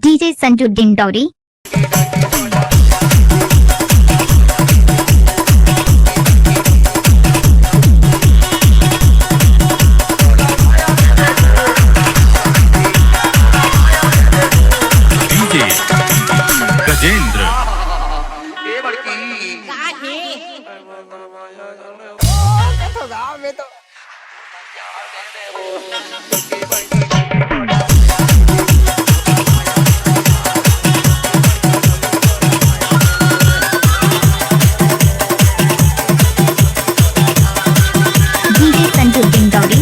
DJ Sanju Dindori. DJ Gajendra. DJ Sanju Dindori.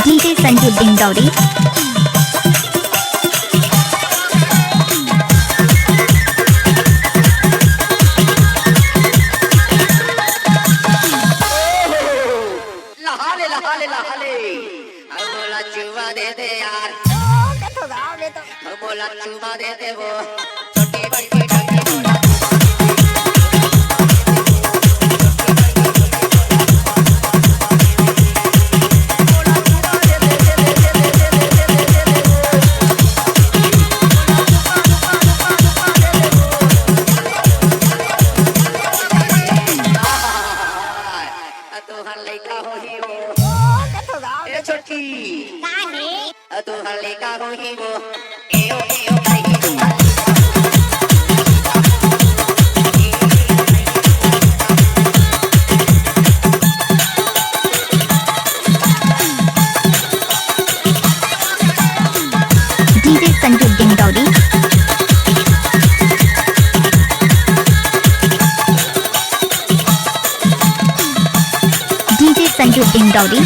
DJ Sanju Dindori. लहाले लहाले लहाले बोला चुमा दे दे यार बोला चुमा दे दे वो छोटी बड़ी डंडी बोला तोहर लइका होही वो ए छोटी तोहर लइका होही वो एओ एओ कही डीजे संजू डिंडौरी। डीजे संजू डिंडौरी।